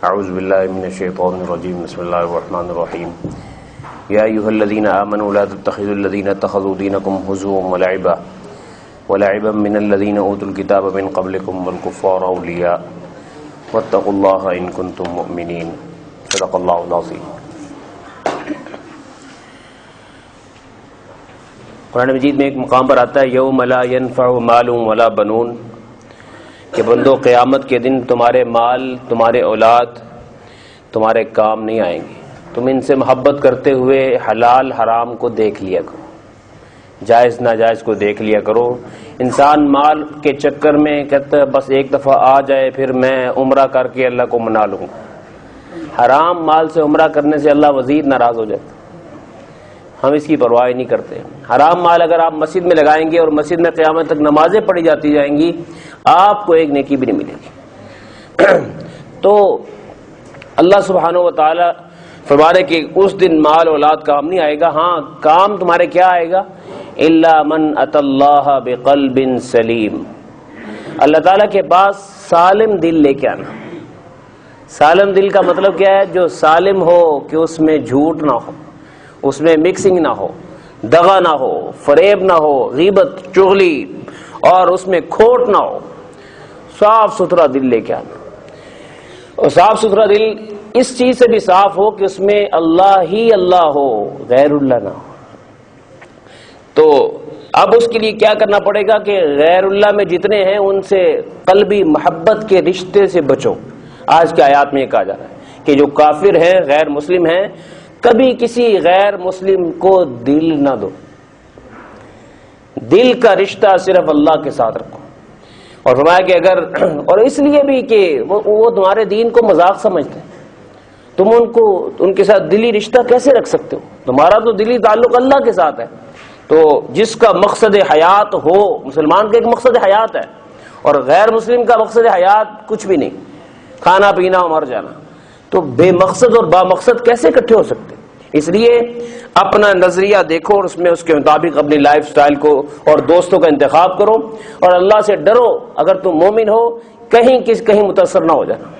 اعوذ باللہ من الشیطان الرجیم بسم اللہ الرحمن الرحیم یا ایھا الذین آمنوا لا تتخذوا الذین اتخذوا دینکم ہزوا ولعبا من الذین اوتوا الکتاب من قبلکم والکفار اولیاء واتقوا اللہ ان کنتم مؤمنین صدق اللہ العظیم۔ قرآن مجید میں ایک مقام پر آتا ہے یوم لا ینفع مال ولا بنون، کہ بندو قیامت کے دن تمہارے مال، تمہارے اولاد، تمہارے کام نہیں آئیں گے۔ تم ان سے محبت کرتے ہوئے حلال حرام کو دیکھ لیا کرو، جائز ناجائز کو دیکھ لیا کرو۔ انسان مال کے چکر میں کہتا ہے بس ایک دفعہ آ جائے پھر میں عمرہ کر کے اللہ کو منا لوں گا۔ حرام مال سے عمرہ کرنے سے اللہ مزید ناراض ہو جاتا ہے، ہم اس کی پرواہ نہیں کرتے۔ حرام مال اگر آپ مسجد میں لگائیں گے اور مسجد میں قیامت تک نمازیں پڑھی جاتی جائیں گی، آپ کو ایک نیکی بھی نہیں ملے گی۔ تو اللہ سبحانہ و تعالی فرمانے کہ اس دن مال اولاد کام نہیں آئے گا۔ ہاں کام تمہارے کیا آئے گا؟ الا من اتى اللہ بقلب سلیم، اللہ تعالیٰ کے پاس سالم دل لے کے آنا۔ سالم دل کا مطلب کیا ہے؟ جو سالم ہو کہ اس میں جھوٹ نہ ہو، اس میں مکسنگ نہ ہو، دغا نہ ہو، فریب نہ ہو، غیبت چغلی اور اس میں کھوٹ نہ ہو۔ صاف ستھرا دل لے کے آنا، اور صاف ستھرا دل اس چیز سے بھی صاف ہو کہ اس میں اللہ ہی اللہ ہو، غیر اللہ نہ ہو۔ تو اب اس کے لیے کیا کرنا پڑے گا کہ غیر اللہ میں جتنے ہیں ان سے قلبی محبت کے رشتے سے بچو۔ آج کے آیات میں یہ کہا جا رہا ہے کہ جو کافر ہیں، غیر مسلم ہیں، کبھی کسی غیر مسلم کو دل نہ دو، دل کا رشتہ صرف اللہ کے ساتھ رکھو۔ اور فرمایا کہ اگر، اور اس لیے بھی کہ وہ تمہارے دین کو مذاق سمجھتے ہیں، تم ان کے ساتھ دلی رشتہ کیسے رکھ سکتے ہو؟ تمہارا تو دلی تعلق اللہ کے ساتھ ہے۔ تو جس کا مقصد حیات ہو، مسلمان کا ایک مقصد حیات ہے اور غیر مسلم کا مقصد حیات کچھ بھی نہیں، کھانا پینا اور مر جانا، تو بے مقصد اور با مقصد کیسے اکٹھے ہو سکتے؟ اس لیے اپنا نظریہ دیکھو اور اس میں اس کے مطابق اپنی لائف سٹائل کو اور دوستوں کا انتخاب کرو، اور اللہ سے ڈرو۔ اگر تم مومن ہو کہیں متاثر نہ ہو جانا۔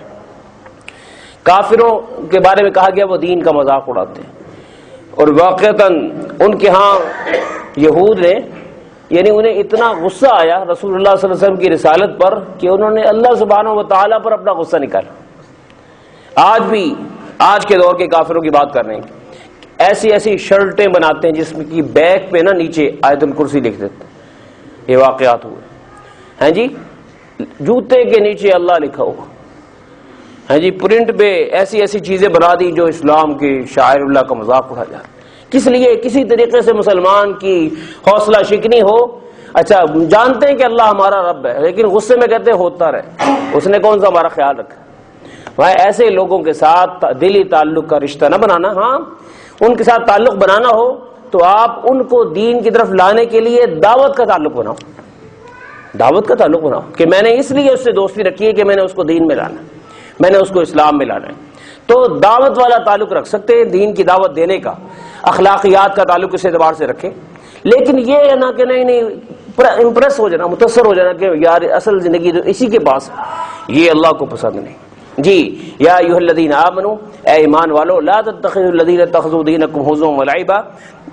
کافروں کے بارے میں کہا گیا وہ دین کا مذاق اڑاتے ہیں، اور واقعتاً ان کے ہاں یہود نے، یعنی انہیں اتنا غصہ آیا رسول اللہ صلی اللہ علیہ وسلم کی رسالت پر کہ انہوں نے اللہ سبحانہ و تعالیٰ پر اپنا غصہ نکالا۔ آج بھی آج کے دور کے کافروں کی بات کر رہے ہیں، ایسی شرٹیں بناتے ہیں جس میں کی بیک پہ نا نیچے آیت الکرسی لکھ دیتے ہیں۔ یہ واقعات ہوئے ہیں جی، جوتے کے نیچے اللہ لکھا ہوا ہے جی، پرنٹ پہ ایسی چیزیں بنا دی جو اسلام کے شاعر اللہ کا مذاق اڑا جا رہا ہے۔ کس لیے؟ کسی طریقے سے مسلمان کی حوصلہ شکنی ہو۔ اچھا جانتے ہیں کہ اللہ ہمارا رب ہے، لیکن غصے میں کہتے ہیں ہوتا رہے، اس نے کون سا ہمارا خیال رکھا؟ بھائی ایسے لوگوں کے ساتھ دلی تعلق کا رشتہ نہ بنانا۔ ہاں ان کے ساتھ تعلق بنانا ہو تو آپ ان کو دین کی طرف لانے کے لیے دعوت کا تعلق بناؤ، دعوت کا تعلق بناؤ کہ میں نے اس لیے اس سے دوستی رکھی ہے کہ میں نے اس کو دین میں لانا ہے، میں نے اس کو اسلام میں لانا ہے۔ تو دعوت والا تعلق رکھ سکتے ہیں، دین کی دعوت دینے کا، اخلاقیات کا تعلق اس اعتبار سے رکھیں، لیکن یہ ہے نا کہ نہیں امپریس ہو جانا، متاثر ہو جانا کہ یار اصل زندگی تو اسی کے پاس، یہ اللہ کو پسند نہیں۔ جی یا ایھا الذین آمنوا، اے ایمان والو، لا تتخذوا الذین اتخذوا دینکم ہزوا ولعبا،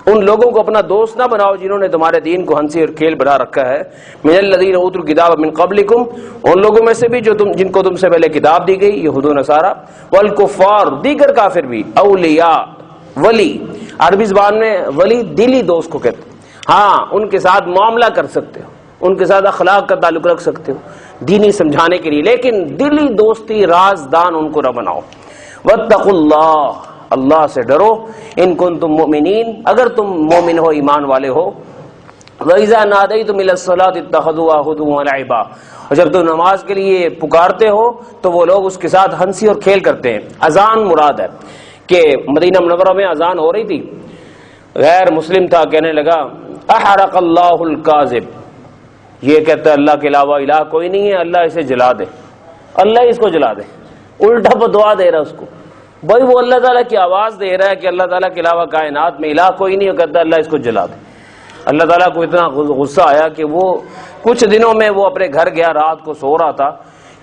ان لوگوں کو اپنا دوست نہ بناؤ جنہوں نے تمہارے دین کو ہنسی اور کھیل بنا رکھا ہے۔ من الذین اوتوا الکتاب من قبلکم، ان لوگوں میں سے بھی جن کو تم سے پہلے کتاب دی گئی، یہود و نصارہ، والکفار، دیگر کافر بھی، اولیاء، ولی، عربی زبان میں ولی دلی دوست کو کہتے ہیں۔ ہاں ان کے ساتھ معاملہ کر سکتے ہو، ان کے ساتھ اخلاق کا تعلق رکھ سکتے ہو دینی سمجھانے کے لیے، لیکن دلی دوستی رازدان ان کو نہ بناؤ۔ واتقوا اللہ، اللہ سے ڈرو، ان کنتم مؤمنین، اگر تم مومن ہو، ایمان والے ہو۔ وَإِذَا نَادَيْتُمْ إِلَى الصَّلَاةِ اتَّخَذُوهَا هُزُوًا وَلَعِبًا، اور جب تم نماز کے لیے پکارتے ہو تو وہ لوگ اس کے ساتھ ہنسی اور کھیل کرتے ہیں۔ اذان مراد ہے کہ مدینہ منورہ میں اذان ہو رہی تھی، غیر مسلم تھا، کہنے لگا احرق اللہ الکاذب، یہ کہتا ہے اللہ کے علاوہ الہ کوئی نہیں ہے، اللہ اسے جلا دے، اللہ اس کو جلا دے، الٹا بدعا دے رہا اس کو۔ بھائی وہ اللہ تعالیٰ کی آواز دے رہا ہے کہ اللہ تعالیٰ کے علاوہ کائنات میں الہ کوئی نہیں، اور کہتا ہے اللہ اس کو جلا دے۔ اللہ تعالیٰ کو اتنا غصہ آیا کہ وہ کچھ دنوں میں وہ اپنے گھر گیا، رات کو سو رہا تھا،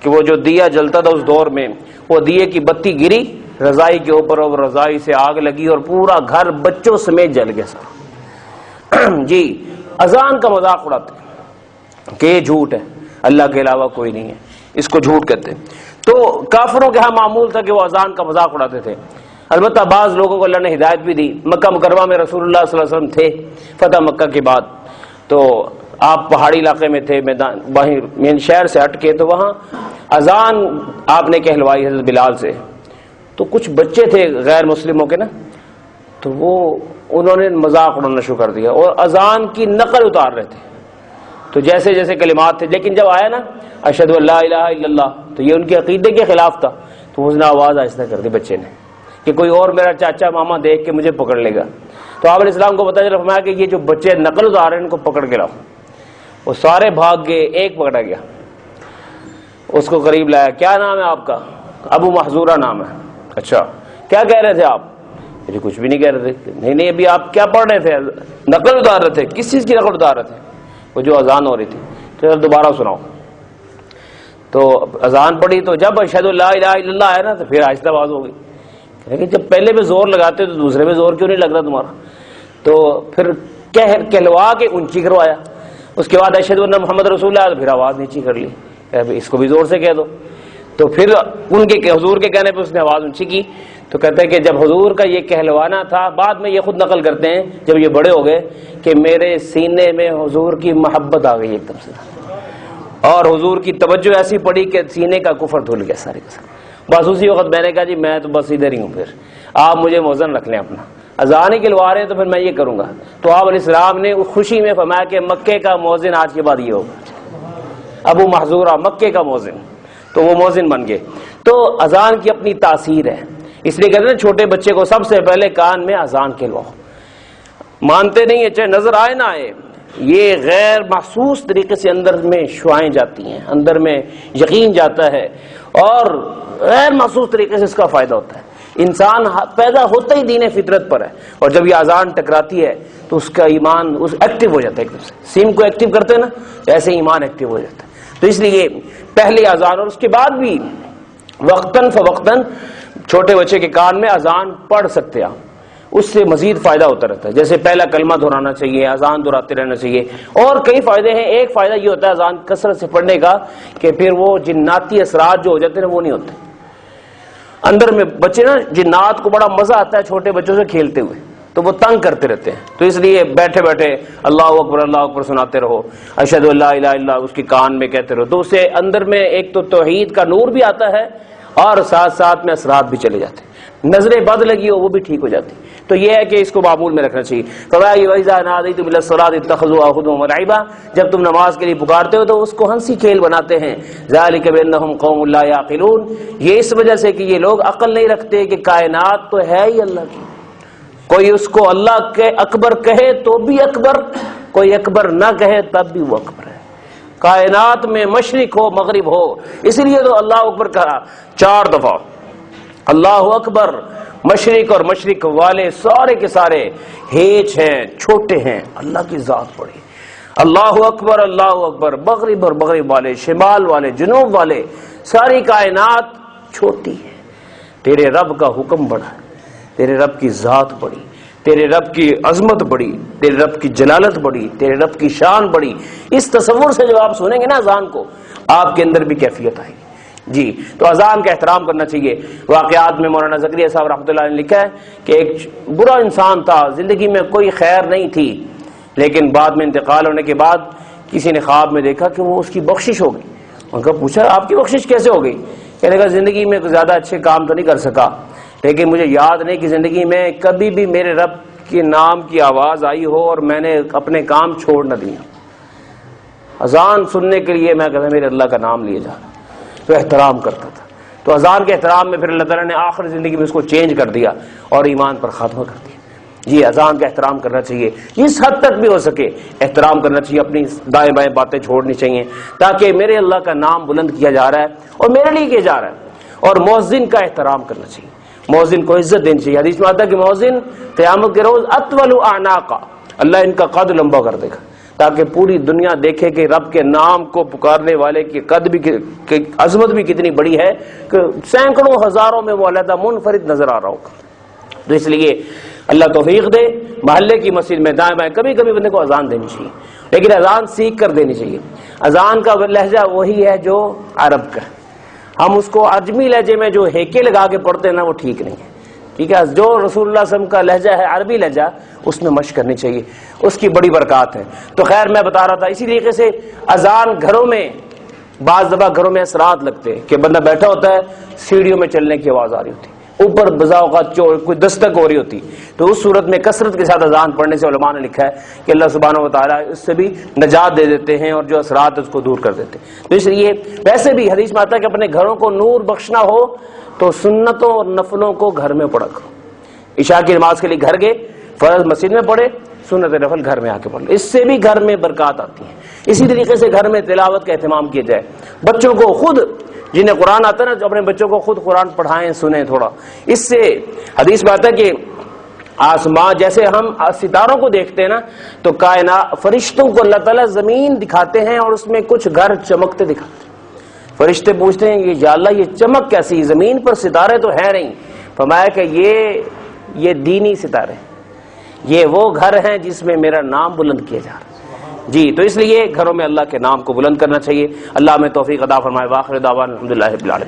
کہ وہ جو دیا جلتا تھا اس دور میں، وہ دیے کی بتی گری رضائی کے اوپر اور رضائی سے آگ لگی اور پورا گھر بچوں سمیت جل گیا سارا۔ جی اذان کا مذاق اڑاتے ہیں کہ یہ جھوٹ ہے، اللہ کے علاوہ کوئی نہیں ہے، اس کو جھوٹ کہتے ہیں۔ تو کافروں کے ہاں معمول تھا کہ وہ اذان کا مذاق اڑاتے تھے۔ البتہ بعض لوگوں کو اللہ نے ہدایت بھی دی۔ مکہ مکرمہ میں رسول اللہ صلی اللہ علیہ وسلم تھے فتح مکہ کے بعد، تو آپ پہاڑی علاقے میں تھے، میدان وہیں شہر سے ہٹ کے، تو وہاں اذان آپ نے کہلوائی حضرت بلال سے۔ تو کچھ بچے تھے غیر مسلموں کے نا، تو وہ انہوں نے مذاق اڑانا شروع کر دیا اور اذان کی نقل اتار رہے تھے۔ تو جیسے جیسے کلمات تھے، لیکن جب آیا نا اشہد ان لا الہ الا اللہ، تو یہ ان کے عقیدے کے خلاف تھا، تو اس نے آواز آہستہ کر دی بچے نے کہ کوئی اور میرا چاچا ماما دیکھ کے مجھے پکڑ لے گا۔ تو آپ علیہ السلام کو پتہ چلا، فرمایا کہ یہ جو بچے نقل اتار رہے ہیں ان کو پکڑ کے لاؤ۔ وہ سارے بھاگ گئے، ایک پکڑا گیا، اس کو قریب لایا۔ کیا نام ہے آپ کا؟ ابو محذورہ نام ہے۔ اچھا کیا کہہ رہے تھے آپ؟ مجھے کچھ بھی نہیں کہہ رہے تھے۔ نہیں ابھی آپ کیا پڑھ رہے تھے؟ نقل اتار رہے تھے۔ کس چیز کی نقل اتار رہے تھے؟ وہ جو اذان ہو رہی تھی۔ تو دوبارہ سناؤ۔ تو اذان پڑھی، تو جب اشہد لا الہ الا اللہ ہے نا، تو پھر آہستہ آواز ہو گئی۔ لیکن جب پہلے پہ زور لگاتے تو دوسرے پہ زور کیوں نہیں لگ رہا تمہارا؟ تو پھر کہلوا کے اونچی کروایا۔ اس کے بعد اشہد ان محمد رسول اللہ، تو پھر آواز نیچی کر لی، اس کو بھی زور سے کہہ دو۔ تو پھر ان کے حضور کے کہنے پہ اس نے آواز اونچی کی۔ تو کہتے ہیں کہ جب حضور کا یہ کہلوانا تھا، بعد میں یہ خود نقل کرتے ہیں جب یہ بڑے ہو گئے کہ میرے سینے میں حضور کی محبت آ گئی ایک دم سے، اور حضور کی توجہ ایسی پڑی کہ سینے کا کفر دھل گیا سارے کا سارا۔ بس اسی وقت میں نے کہا جی میں تو بس ادھر ہی ہوں، پھر آپ مجھے موزن رکھ لیں اپنا، اذان ہی کہلوا رہے ہیں تو پھر میں یہ کروں گا۔ تو آپ علیہ السلام نے خوشی میں فرمایا کہ مکے کا موزن آج کے بعد یہ ہوگا، ابو محذورہ مکے کا موزن، تو وہ موزن بن گئے۔ تو اذان کی اپنی تاثیر ہے، اس لیے کہتے ہیں چھوٹے بچے کو سب سے پہلے کان میں اذان کہلواؤ۔ مانتے نہیں ہے، چاہے نظر آئے نہ آئے، یہ غیر محسوس طریقے سے اندر میں شعائیں جاتی ہیں، اندر میں یقین جاتا ہے، اور غیر محسوس طریقے سے اس کا فائدہ ہوتا ہے۔ انسان پیدا ہوتا ہی دین فطرت پر ہے، اور جب یہ اذان ٹکراتی ہے تو اس کا ایمان ایکٹیو ہو جاتا ہے، ایک دم سے سیم کو ایکٹیو کرتے ہیں نا، ایسے ایمان ایکٹیو ہو جاتا ہے۔ تو اس لیے پہلی اذان اور اس کے بعد بھی وقتاً فوقتاً چھوٹے بچے کے کان میں اذان پڑھ سکتے ہیں، اس سے مزید فائدہ ہوتا رہتا ہے۔ جیسے پہلا کلمہ دہرانا چاہیے، اذان دہراتے رہنا چاہیے، اور کئی فائدے ہیں۔ ایک فائدہ یہ ہوتا ہے اذان کثرت سے پڑھنے کا کہ پھر وہ جناتی اثرات جو ہو جاتے ہیں وہ نہیں ہوتے اندر میں۔ بچے نا جنات کو بڑا مزہ آتا ہے چھوٹے بچوں سے کھیلتے ہوئے، تو وہ تنگ کرتے رہتے ہیں، تو اس لیے بیٹھے بیٹھے اللہ اکبر سناتے رہو، اشہد ان لا الہ الا اللہ اس کے کان میں کہتے رہو، تو اس سے اندر میں ایک تو توحید کا نور بھی آتا ہے اور ساتھ ساتھ میں اثرات بھی چلے جاتے ہیں۔ نظریں بد لگی ہو وہ بھی ٹھیک ہو جاتی۔ تو یہ ہے کہ اس کو معمول میں رکھنا چاہیے۔ فَوَإِذَا نَادَيْتُمْ إِلَى الصَّلَاةِ اتَّخَذُوهَا هُزُوًا وَلَعِبًا، جب تم نماز کے لیے پکارتے ہو تو اس کو ہنسی کھیل بناتے ہیں۔ ذَلِكَ بِأَنَّهُمْ قَوْمٌ لَا يَعْقِلُونَ، یہ اس وجہ سے کہ یہ لوگ عقل نہیں رکھتے کہ کائنات تو ہے ہی اللہ کی، کوئی اس کو اللہ کے اکبر کہے تو بھی اکبر، کوئی اکبر نہ کہے تب بھی وہ اکبر ہے۔ کائنات میں مشرق ہو مغرب ہو، اس لیے تو اللہ اکبر کہا 4 دفعہ، اللہ اکبر۔ مشرق اور مشرق والے سارے کے سارے ہیچ ہیں، چھوٹے ہیں، اللہ کی ذات بڑی۔ اللہ اکبر، مغرب اور مغرب والے، شمال والے، جنوب والے، ساری کائنات چھوٹی ہے۔ تیرے رب کا حکم بڑا ہے، تیرے رب کی ذات بڑی، تیرے رب کی عظمت بڑی، تیرے رب کی جلالت بڑی، تیرے رب کی شان بڑی۔ اس تصور سے جب آپ سنیں گے نا اذان کو، آپ کے اندر بھی کیفیت آئے گی۔ جی تو اذان کا احترام کرنا چاہیے۔ واقعات میں مولانا زکریا صاحب رحمۃ اللہ نے لکھا ہے کہ ایک برا انسان تھا، زندگی میں کوئی خیر نہیں تھی، لیکن بعد میں انتقال ہونے کے بعد کسی نے خواب میں دیکھا کہ وہ اس کی بخشش ہو گئی۔ ان کا پوچھا آپ کی بخشش کیسے ہو گئی؟ کہنے لگا زندگی میں زیادہ اچھے کام تو نہیں کر سکا، لیکن مجھے یاد نہیں کہ زندگی میں کبھی بھی میرے رب کے نام کی آواز آئی ہو اور میں نے اپنے کام چھوڑ نہ دیا۔ اذان سننے کے لیے میں کہتا میرے اللہ کا نام لیے جا، تو احترام کرتا تھا۔ تو اذان کے احترام میں پھر اللہ تعالیٰ نے آخر زندگی میں اس کو چینج کر دیا اور ایمان پر خاتمہ کر دیا۔ جی اذان کا احترام کرنا چاہیے، اس حد تک بھی ہو سکے احترام کرنا چاہیے، اپنی دائیں بائیں باتیں چھوڑنی چاہیے، تاکہ میرے اللہ کا نام بلند کیا جا رہا ہے اور میرے لیے کیا جا رہا ہے۔ اور مؤذن کا احترام کرنا چاہیے، مؤذن کو عزت دینی چاہیے۔ حدیث میں آتا ہے کہ مؤذن قیامت کے روز اطول اعناقا، اللہ ان کا قد لمبا کر دے گا۔ تاکہ پوری دنیا دیکھے کہ رب کے نام کو پکارنے والے کی قد بھی کی عظمت بھی کتنی بڑی ہے کہ سینکڑوں ہزاروں میں وہ علیحدہ منفرد نظر آ رہا ہوگا۔ تو اس لیے اللہ توفیق دے، محلے کی مسجد میں دائیں بائیں کبھی کبھی بندے کو اذان دینی چاہیے، لیکن اذان سیکھ کر دینی چاہیے۔ اذان کا لہجہ وہی ہے جو عرب کا، ہم اس کو عجمی لہجے میں جو ہیکے لگا کے پڑھتے ہیں نا وہ ٹھیک نہیں ہے، ٹھیک ہے؟ جو رسول اللہ صلی اللہ علیہ وسلم کا لہجہ ہے عربی لہجہ، اس میں مشق کرنی چاہیے، اس کی بڑی برکات ہے۔ تو خیر میں بتا رہا تھا اسی طریقے سے اذان گھروں میں بعض دفعہ گھروں میں اثرات لگتے ہیں کہ بندہ بیٹھا ہوتا ہے، سیڑھیوں میں چلنے کی آواز آ رہی ہوتی، اوپر بزا اوقات کوئی دستک ہو رہی ہوتی، تو اس صورت میں کثرت کے ساتھ اذان پڑھنے سے علماء نے لکھا ہے کہ اللہ سبحانہ و تعالیٰ اس سے بھی نجات دے دیتے ہیں اور جو اثرات اس کو دور کر دیتے ہیں۔ تو اس لیے ویسے بھی حدیث میں آتا ہے کہ اپنے گھروں کو نور بخشنا ہو تو سنتوں اور نفلوں کو گھر میں پڑھا کرو۔ عشاء کی نماز کے لیے گھر گئے، فرض مسجد میں پڑھے، سنت نفل گھر میں آ کے پڑھ لو، اس سے بھی گھر میں برکات آتی ہے۔ اسی طریقے سے گھر میں تلاوت کا اہتمام کیا جائے، بچوں کو خود جنہیں قرآن آتا ہے نا اپنے بچوں کو خود قرآن پڑھائیں، سنیں تھوڑا۔ اس سے حدیث میں آتا ہے کہ آسمان جیسے ہم ستاروں کو دیکھتے ہیں نا تو کائنات فرشتوں کو اللہ تعالیٰ زمین دکھاتے ہیں اور اس میں کچھ گھر چمکتے دکھاتے ہیں۔ فرشتے پوچھتے ہیں کہ یا اللہ یہ چمک کیسی، زمین پر ستارے تو ہیں نہیں؟ فرمایا کہ یہ دینی ستارے، یہ وہ گھر ہیں جس میں میرا نام بلند کیا جا رہا ہے۔ جی تو اس لیے گھروں میں اللہ کے نام کو بلند کرنا چاہیے۔ اللہ ہمیں توفیق عطا فرمائے۔ وآخر دعوانا الحمدللہ رب العالمین۔